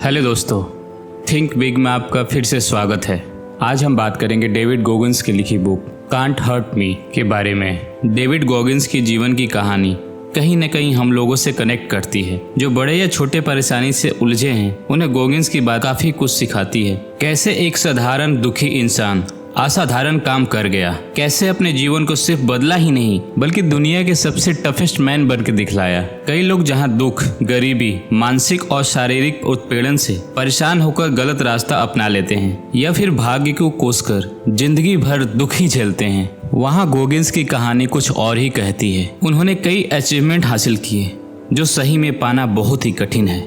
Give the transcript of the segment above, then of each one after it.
Hello दोस्तों, think big में आपका फिर से स्वागत है। आज हम बात करेंगे डेविड गोगिंस की लिखी बुक कांट हर्ट मी के बारे में। डेविड गोगिंस की जीवन की कहानी कहीं न कहीं हम लोगों से कनेक्ट करती है। जो बड़े या छोटे परेशानी से उलझे हैं उन्हें गोगिंस की बात काफ़ी कुछ सिखाती है। कैसे एक साधारण दुखी इंसान असाधारण काम कर गया, कैसे अपने जीवन को सिर्फ बदला ही नहीं बल्कि दुनिया के सबसे टफेस्ट मैन बन के दिखलाया। कई लोग जहां दुख, गरीबी, मानसिक और शारीरिक उत्पीड़न से परेशान होकर गलत रास्ता अपना लेते हैं या फिर भाग्य को कोसकर जिंदगी भर दुख ही झेलते हैं, वहां गोगिंस की कहानी कुछ और ही कहती है। उन्होंने कई अचीवमेंट हासिल किए जो सही में पाना बहुत ही कठिन है।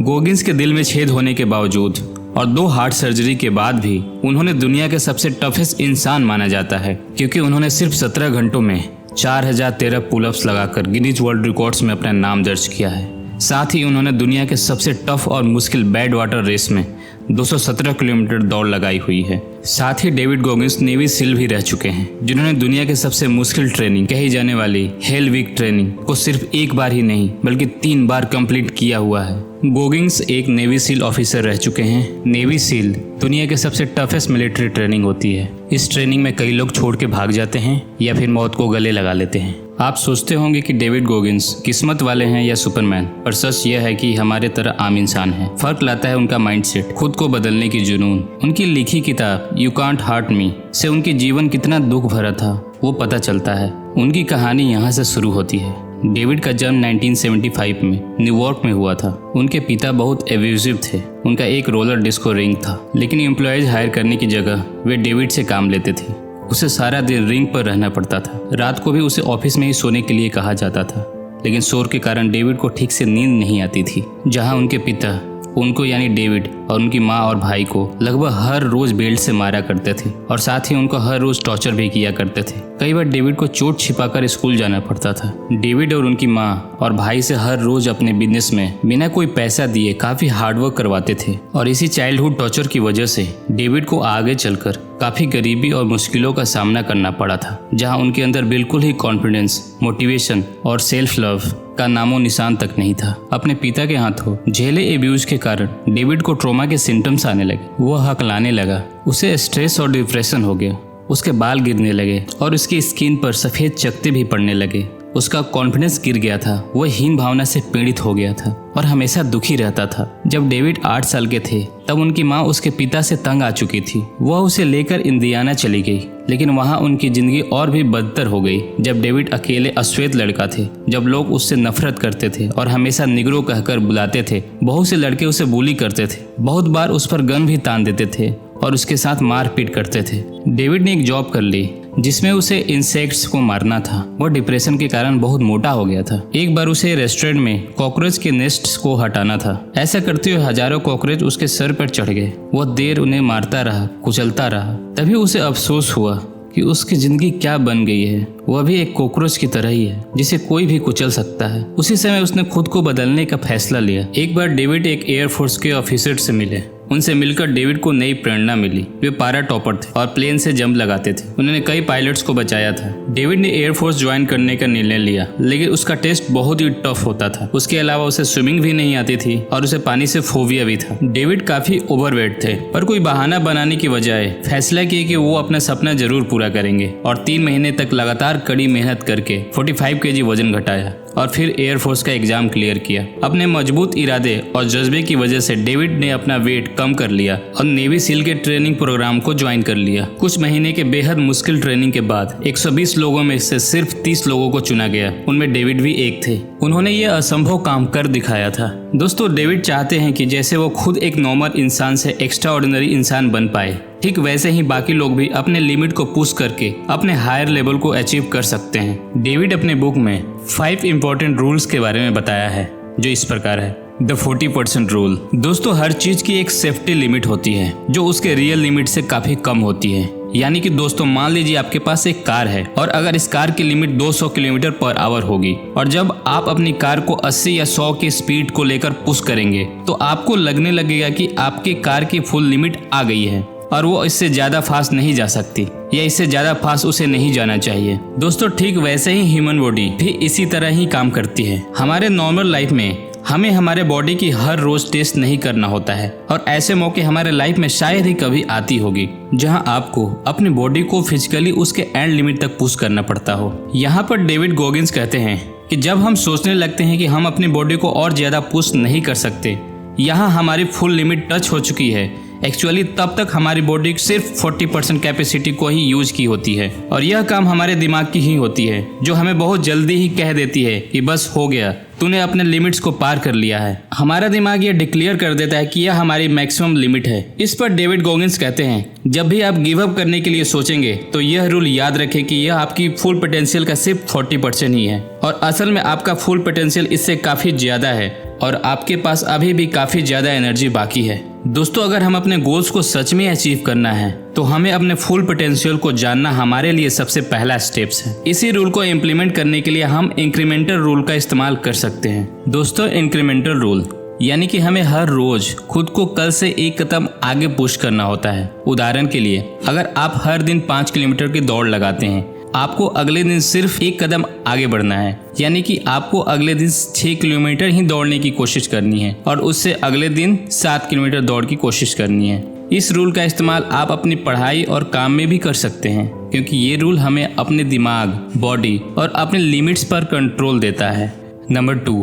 गोगिंस के दिल में छेद होने के बावजूद और 2 हार्ट सर्जरी के बाद भी उन्होंने दुनिया के सबसे टफेस्ट इंसान माना जाता है, क्योंकि उन्होंने सिर्फ 17 घंटों में 4013 पुलअप्स लगाकर गिनीज वर्ल्ड रिकॉर्ड्स में अपना नाम दर्ज किया है। साथ ही उन्होंने दुनिया के सबसे टफ और मुश्किल बैड वाटर रेस में 217 किलोमीटर दौड़ लगाई हुई है। साथ ही डेविड गोगिंस नेवी सील भी रह चुके हैं, जिन्होंने दुनिया के सबसे मुश्किल ट्रेनिंग कही जाने वाली हेल वीक ट्रेनिंग को सिर्फ एक बार ही नहीं बल्कि 3 बार कंप्लीट किया हुआ है। गोगिंस एक नेवी सील ऑफिसर रह चुके हैं। नेवी सील दुनिया के सबसे टफेस्ट मिलिट्री ट्रेनिंग होती है। इस ट्रेनिंग में कई लोग छोड़ के भाग जाते हैं या फिर मौत को गले लगा लेते हैं। आप सोचते होंगे कि डेविड गोगिंस किस्मत वाले हैं या सुपरमैन, पर सच यह है कि हमारे तरह आम इंसान हैं। फर्क लाता है उनका माइंडसेट, खुद को बदलने की जुनून। उनकी लिखी किताब यू कांट हर्ट मी से उनके जीवन कितना दुख भरा था वो पता चलता है। उनकी कहानी यहाँ से शुरू होती है। डेविड का जन्म 1975 में न्यूयॉर्क में हुआ था। उनके पिता बहुत एब्यूजिव थे। उनका एक रोलर डिस्को रिंग था, लेकिन एम्प्लॉयज हायर करने की जगह वे डेविड से काम लेते थे। उसे सारा दिन रिंग पर रहना पड़ता था। रात को भी उसे ऑफिस में ही सोने के लिए कहा जाता था, लेकिन शोर के कारण डेविड को ठीक से नींद नहीं आती थी। जहां उनके पिता उनको यानी डेविड और उनकी माँ और भाई को लगभग हर रोज बेल्ट से मारा करते थे और साथ ही उनको हर रोज टॉर्चर भी किया करते थे। कई बार डेविड को चोट छिपाकर स्कूल जाना पड़ता था। डेविड और उनकी माँ और भाई से हर रोज अपने बिजनेस में बिना कोई पैसा दिए काफी हार्डवर्क करवाते थे और इसी चाइल्डहुड टॉर्चर की वजह से डेविड को आगे चलकर काफी गरीबी और मुश्किलों का सामना करना पड़ा था, जहां उनके अंदर बिल्कुल ही कॉन्फिडेंस, मोटिवेशन और सेल्फ लव का नामो निशान तक नहीं था। अपने पिता के हाथों झेले एब्यूज के कारण डेविड को ट्रॉमा के सिम्टम्स आने लगे। वह हकलाने लगा, उसे स्ट्रेस और डिप्रेशन हो गया, उसके बाल गिरने लगे और उसकी स्किन पर सफेद चकत्ते भी पड़ने लगे। उसका कॉन्फिडेंस गिर गया था। वह हीन भावना से पीड़ित हो गया था और हमेशा दुखी रहता था। जब डेविड 8 साल के थे तब उनकी माँ उसके पिता से तंग आ चुकी थी। वह उसे लेकर इंडियाना चली गई, लेकिन वहाँ उनकी जिंदगी और भी बदतर हो गई जब डेविड अकेले अश्वेत लड़का थे। जब लोग उससे नफरत करते थे और हमेशा निग्रो कहकर बुलाते थे। बहुत से लड़के उसे बुली करते थे, बहुत बार उस पर गन भी तान देते थे और उसके साथ मारपीट करते थे। डेविड ने एक जॉब कर ली जिसमें उसे इंसेक्ट्स को मारना था। वह डिप्रेशन के कारण बहुत मोटा हो गया था। एक बार उसे रेस्टोरेंट में कॉकरोच के नेस्ट्स को हटाना था। ऐसा करते हुए हजारों कॉकरोच उसके सर पर चढ़ गए। वह देर उन्हें मारता रहा, कुचलता रहा। तभी उसे अफसोस हुआ कि उसकी जिंदगी क्या बन गई है। वह भी एक कॉकरोच की तरह ही है जिसे कोई भी कुचल सकता है। उसी समय उसने खुद को बदलने का फैसला लिया। एक बार डेविड एक एयरफोर्स के ऑफिसर से मिले। उनसे मिलकर डेविड को नई प्रेरणा मिली। वे पारा टॉपर थे और प्लेन से जंप लगाते थे। उन्होंने कई पायलट्स को बचाया था। डेविड ने एयरफोर्स ज्वाइन करने का निर्णय लिया, लेकिन उसका टेस्ट बहुत ही टफ होता था। उसके अलावा उसे स्विमिंग भी नहीं आती थी और उसे पानी से फोबिया भी था। डेविड काफी ओवरवेट थे, पर कोई बहाना बनाने की बजाय फैसला किया कि वो अपना सपना जरूर पूरा करेंगे और 3 महीने तक लगातार कड़ी मेहनत करके 45 kg वजन घटाया और फिर एयरफोर्स का एग्जाम क्लियर किया। अपने मजबूत इरादे और जज्बे की वजह से डेविड ने अपना वेट कम कर लिया और नेवी सील के ट्रेनिंग प्रोग्राम को ज्वाइन कर लिया। कुछ महीने के बेहद मुश्किल ट्रेनिंग के बाद 120 लोगों में से सिर्फ 30 लोगों को चुना गया। उनमें डेविड भी एक थे। उन्होंने ये असंभव काम कर दिखाया था। दोस्तों, डेविड चाहते हैं कि जैसे वो खुद एक नॉर्मल इंसान से एक्स्ट्रा ऑर्डिनरी इंसान बन पाए, ठीक वैसे ही बाकी लोग भी अपने लिमिट को पुश करके अपने हायर लेवल को अचीव कर सकते हैं। डेविड अपने बुक में 5 इंपॉर्टेंट रूल्स के बारे में बताया है, जो इस प्रकार है। The 40% rule. दोस्तों, हर चीज की एक सेफ्टी लिमिट होती है जो उसके रियल लिमिट से काफी कम होती है। यानी कि दोस्तों, मान लीजिए आपके पास एक कार है और अगर इस कार की लिमिट 200 किलोमीटर पर आवर होगी और जब आप अपनी कार को 80 या 100 की स्पीड को लेकर पुश करेंगे तो आपको लगने लगेगा कि आपकी कार की फुल लिमिट आ गई है और वो इससे ज्यादा फास्ट नहीं जा सकती या इससे ज्यादा फास्ट उसे नहीं जाना चाहिए। दोस्तों, ठीक वैसे ही ह्यूमन बॉडी भी इसी तरह ही काम करती है। हमारे नॉर्मल लाइफ में हमें हमारे बॉडी की हर रोज टेस्ट नहीं करना होता है और ऐसे मौके हमारे लाइफ में शायद ही कभी आती होगी जहां आपको अपनी बॉडी को फिजिकली उसके एंड लिमिट तक पुश करना पड़ता हो। यहाँ पर डेविड गॉगिंस कहते हैं कि जब हम सोचने लगते हैं कि हम अपनी बॉडी को और ज्यादा पुश नहीं कर सकते, यहाँ हमारी फुल लिमिट टच हो चुकी है, एक्चुअली तब तक हमारी बॉडी सिर्फ 40% कैपेसिटी को ही यूज की होती है और यह काम हमारे दिमाग की ही होती है जो हमें बहुत जल्दी ही कह देती है कि बस हो गया, तूने अपने लिमिट्स को पार कर लिया है। हमारा दिमाग यह डिक्लेयर कर देता है कि यह हमारी मैक्सिमम लिमिट है। इस पर डेविड गॉगिंस कहते हैं, जब भी आप गिव अप करने के लिए सोचेंगे तो यह रूल याद रखें कि यह आपकी फुल पोटेंशियल का सिर्फ 40% ही है और असल में आपका फुल पोटेंशियल इससे काफी ज्यादा है और आपके पास अभी भी काफी ज्यादा एनर्जी बाकी है। दोस्तों, अगर हम अपने गोल्स को सच में अचीव करना है तो हमें अपने फुल पोटेंशियल को जानना हमारे लिए सबसे पहला स्टेप्स है। इसी रूल को इम्प्लीमेंट करने के लिए हम इंक्रीमेंटल रूल का इस्तेमाल कर सकते हैं। दोस्तों, इंक्रीमेंटल रूल यानी कि हमें हर रोज खुद को कल से एक कदम आगे पुश करना होता है। उदाहरण के लिए, अगर आप हर दिन 5 किलोमीटर की दौड़ लगाते हैं, आपको अगले दिन सिर्फ एक कदम आगे बढ़ना है, यानी कि आपको अगले दिन 6 किलोमीटर ही दौड़ने की कोशिश करनी है और उससे अगले दिन 7 किलोमीटर दौड़ की कोशिश करनी है। इस रूल का इस्तेमाल आप अपनी पढ़ाई और काम में भी कर सकते हैं क्योंकि ये रूल हमें अपने दिमाग, बॉडी और अपने लिमिट्स पर कंट्रोल देता है। Number 2,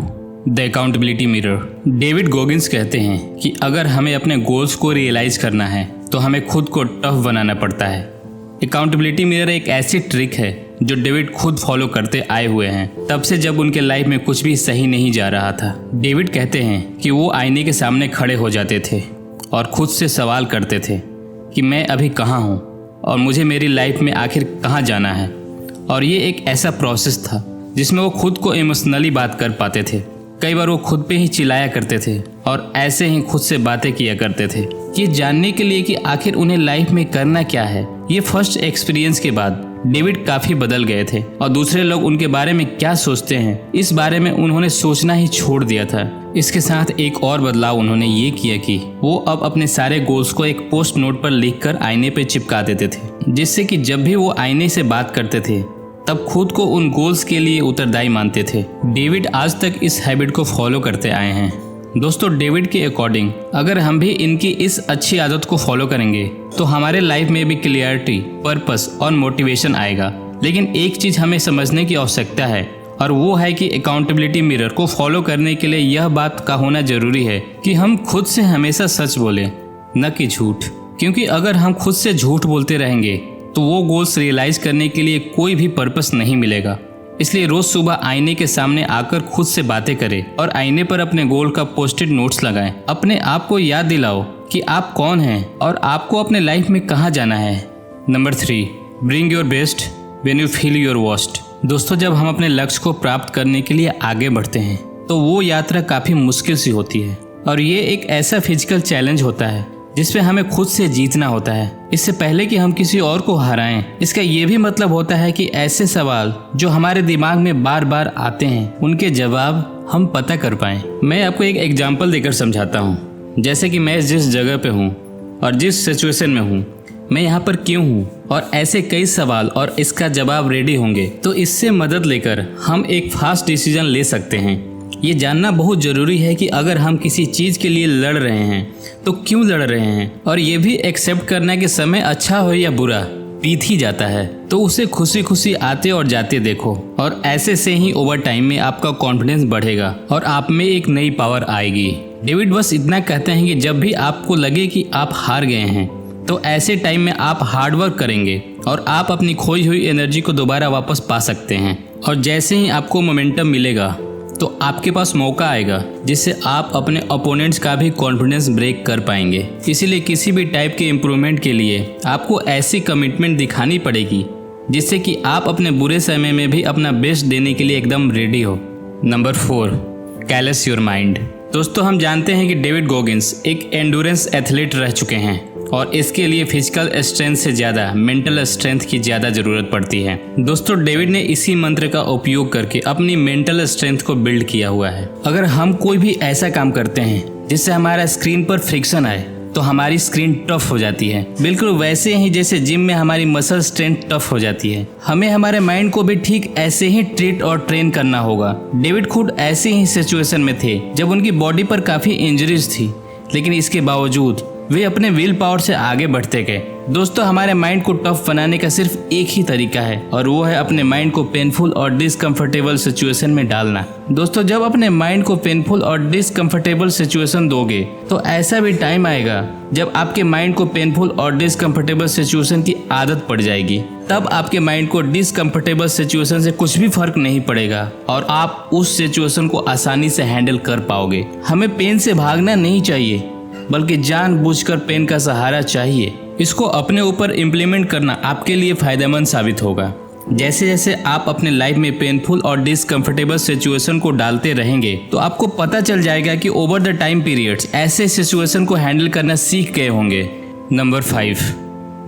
the accountability mirror. David Goggins कहते हैं कि अगर हमें अपने गोल्स को रियलाइज करना है तो हमें खुद को टफ बनाना पड़ता है। अकाउंटेबिलिटी मिरर एक ऐसी ट्रिक है जो डेविड खुद फॉलो करते आए हुए हैं तब से जब उनके लाइफ में कुछ भी सही नहीं जा रहा था। डेविड कहते हैं कि वो आईने के सामने खड़े हो जाते थे और खुद से सवाल करते थे कि मैं अभी कहाँ हूँ और मुझे मेरी लाइफ में आखिर कहाँ जाना है। और ये एक ऐसा प्रोसेस था जिसमें वो खुद को इमोशनली बात कर पाते थे। कई बार वो खुद पे ही चिल्लाया करते थे और ऐसे ही खुद से बातें किया करते थे ये जानने के लिए कि आखिर उन्हें लाइफ में करना क्या है। ये फर्स्ट एक्सपीरियंस के बाद डेविड काफी बदल गए थे और दूसरे लोग उनके बारे में क्या सोचते हैं इस बारे में उन्होंने सोचना ही छोड़ दिया था। इसके साथ एक और बदलाव उन्होंने ये किया कि वो अब अपने सारे गोल्स को एक पोस्ट नोट पर लिखकर आईने पे चिपका देते थे, जिससे कि जब भी वो आईने से बात करते थे तब खुद को उन गोल्स के लिए उत्तरदायी मानते थे। डेविड आज तक इस हैबिट को फॉलो करते आए हैं। दोस्तों, डेविड के अकॉर्डिंग अगर हम भी इनकी इस अच्छी आदत को फॉलो करेंगे तो हमारे लाइफ में भी क्लियरिटी, पर्पस और मोटिवेशन आएगा। लेकिन एक चीज हमें समझने की आवश्यकता है और वो है कि अकाउंटेबिलिटी मिरर को फॉलो करने के लिए यह बात का होना जरूरी है कि हम खुद से हमेशा सच बोलें, न कि झूठ। क्योंकि अगर हम खुद से झूठ बोलते रहेंगे तो वो गोल्स रियलाइज करने के लिए कोई भी पर्पस नहीं मिलेगा। इसलिए रोज सुबह आईने के सामने आकर खुद से बातें करें और आईने पर अपने गोल का पोस्टेड नोट्स लगाएं। अपने आप को याद दिलाओ कि आप कौन हैं और आपको अपने लाइफ में कहाँ जाना है। Number 3, bring your best when you feel your worst. दोस्तों, जब हम अपने लक्ष्य को प्राप्त करने के लिए आगे बढ़ते हैं तो वो यात्रा काफी मुश्किल सी होती है और ये एक ऐसा फिजिकल चैलेंज होता है जिसमें हमें खुद से जीतना होता है इससे पहले कि हम किसी और को हराएं। इसका ये भी मतलब होता है कि ऐसे सवाल जो हमारे दिमाग में बार बार आते हैं उनके जवाब हम पता कर पाएं। मैं आपको एक एग्जांपल देकर समझाता हूँ। जैसे कि मैं जिस जगह पे हूँ और जिस सिचुएशन में हूँ, मैं यहाँ पर क्यों हूँ और ऐसे कई सवाल और इसका जवाब रेडी होंगे तो इससे मदद लेकर हम एक फास्ट डिसीजन ले सकते हैं। ये जानना बहुत ज़रूरी है कि अगर हम किसी चीज़ के लिए लड़ रहे हैं तो क्यों लड़ रहे हैं और ये भी एक्सेप्ट करना कि समय अच्छा हो या बुरा बीत ही जाता है तो उसे खुशी खुशी आते और जाते देखो और ऐसे से ही ओवर टाइम में आपका कॉन्फिडेंस बढ़ेगा और आप में एक नई पावर आएगी। डेविड बस इतना कहते हैं कि जब भी आपको लगे कि आप हार गए हैं तो ऐसे टाइम में आप हार्ड वर्क करेंगे और आप अपनी खोई हुई एनर्जी को दोबारा वापस पा सकते हैं और जैसे ही आपको मोमेंटम मिलेगा तो आपके पास मौका आएगा जिससे आप अपने ओपोनेंट्स का भी कॉन्फिडेंस ब्रेक कर पाएंगे। इसीलिए किसी भी टाइप के इम्प्रूवमेंट के लिए आपको ऐसी कमिटमेंट दिखानी पड़ेगी जिससे कि आप अपने बुरे समय में भी अपना बेस्ट देने के लिए एकदम रेडी हो। Number 4, callous your mind. दोस्तों, हम जानते हैं कि डेविड गॉगिंस एक एंडोरेंस एथलीट रह चुके हैं और इसके लिए फिजिकल स्ट्रेंथ से ज़्यादा मेंटल स्ट्रेंथ की ज़्यादा ज़रूरत पड़ती है। दोस्तों, डेविड ने इसी मंत्र का उपयोग करके अपनी मेंटल स्ट्रेंथ को बिल्ड किया हुआ है। अगर हम कोई भी ऐसा काम करते हैं जिससे हमारा स्क्रीन पर फ्रिक्शन आए तो हमारी स्क्रीन टफ हो जाती है। बिल्कुल वैसे ही जैसे जिम में हमारी मसल स्ट्रेंथ टफ हो जाती है, हमें हमारे माइंड को भी ठीक ऐसे ही ट्रीट और ट्रेन करना होगा। डेविड खुद ऐसे ही सिचुएशन में थे जब उनकी बॉडी पर काफी इंजरीज थी, लेकिन इसके बावजूद वे अपने विल पावर से आगे बढ़ते गए। दोस्तों, हमारे माइंड को टफ बनाने का सिर्फ एक ही तरीका है और वो है अपने माइंड को पेनफुल और डिसकंफर्टेबल सिचुएशन में डालना। दोस्तों, जब अपने माइंड को पेनफुल और डिसकंफर्टेबल सिचुएशन दोगे तो ऐसा भी टाइम आएगा जब आपके माइंड को पेनफुल और डिसकंफर्टेबल सिचुएशन की आदत पड़ जाएगी। तब आपके माइंड को डिसकंफर्टेबल सिचुएशन से कुछ भी फर्क नहीं पड़ेगा और आप उस सिचुएशन को आसानी से हैंडल कर पाओगे। हमें पेन से भागना नहीं चाहिए, बल्कि जानबूझकर पेन का सहारा चाहिए। इसको अपने ऊपर इम्प्लीमेंट करना आपके लिए फायदेमंद साबित होगा। जैसे जैसे आप अपने लाइफ में पेनफुल और डिसकंफर्टेबल सिचुएशन को डालते रहेंगे तो आपको पता चल जाएगा कि ओवर द टाइम पीरियड्स ऐसे सिचुएशन को हैंडल करना सीख गए होंगे। Number 5,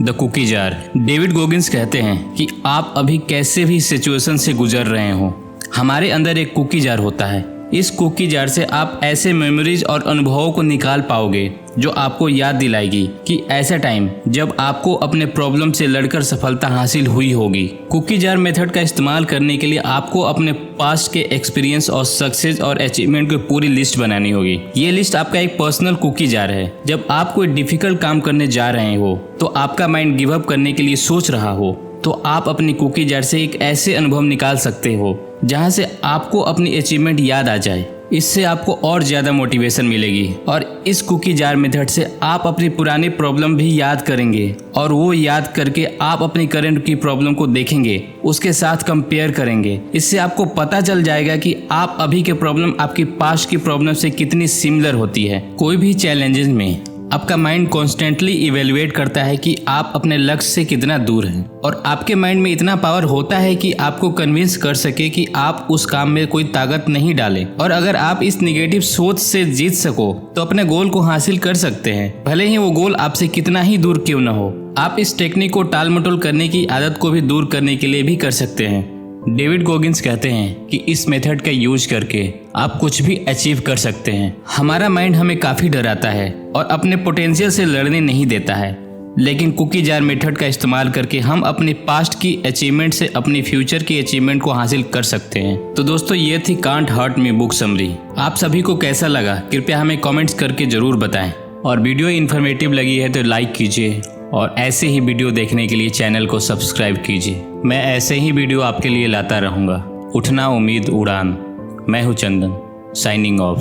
the cookie jar. David Goggins कहते हैं कि आप अभी कैसे भी सिचुएशन से गुजर रहे हो, हमारे अंदर एक कुकी जार होता है। इस कुकी जार से आप ऐसे मेमोरीज और अनुभवों को निकाल पाओगे जो आपको याद दिलाएगी कि ऐसा टाइम जब आपको अपने प्रॉब्लम से लड़कर सफलता हासिल हुई होगी। कुकी जार मेथड का इस्तेमाल करने के लिए आपको अपने पास्ट के एक्सपीरियंस और सक्सेस और अचीवमेंट की पूरी लिस्ट बनानी होगी। ये लिस्ट आपका एक पर्सनल कुकी जार है। जब आप कोई डिफिकल्ट काम करने जा रहे हो तो आपका माइंड गिव अप करने के लिए सोच रहा हो, तो आप अपनी कुकी जार से एक ऐसे अनुभव निकाल सकते हो जहां से आपको अपनी अचीवमेंट याद आ जाए। इससे आपको और ज़्यादा मोटिवेशन मिलेगी और इस कुकी जार मेथड से आप अपनी पुरानी प्रॉब्लम भी याद करेंगे और वो याद करके आप अपनी करंट की प्रॉब्लम को देखेंगे, उसके साथ कंपेयर करेंगे। इससे आपको पता चल जाएगा कि आप अभी के प्रॉब्लम आपकी पास्ट की प्रॉब्लम से कितनी सिमिलर होती है। कोई भी चैलेंजेस में आपका माइंड कॉन्स्टेंटली इवेल्युएट करता है कि आप अपने लक्ष्य से कितना दूर हैं और आपके माइंड में इतना पावर होता है कि आपको कन्विंस कर सके कि आप उस काम में कोई ताकत नहीं डालें। और अगर आप इस निगेटिव सोच से जीत सको तो अपने गोल को हासिल कर सकते हैं, भले ही वो गोल आपसे कितना ही दूर क्यों न हो। आप इस टेक्निक को टाल मटोल करने की आदत को भी दूर करने के लिए भी कर सकते हैं। डेविड गोगिंस कहते हैं कि इस मेथड का यूज करके आप कुछ भी अचीव कर सकते हैं। हमारा माइंड हमें काफ़ी डराता है और अपने पोटेंशियल से लड़ने नहीं देता है, लेकिन कुकी जार मेथड का इस्तेमाल करके हम अपने पास्ट की अचीवमेंट से अपनी फ्यूचर की अचीवमेंट को हासिल कर सकते हैं। तो दोस्तों, ये थी can't hurt me book summary. आप सभी को कैसा लगा कृपया हमें कमेंट्स करके ज़रूर बताएं और वीडियो इन्फॉर्मेटिव लगी है तो लाइक कीजिए और ऐसे ही वीडियो देखने के लिए चैनल को सब्सक्राइब कीजिए। मैं ऐसे ही वीडियो आपके लिए लाता रहूँगा। उठना उम्मीद उड़ान। मैं हूँ चंदन, साइनिंग ऑफ।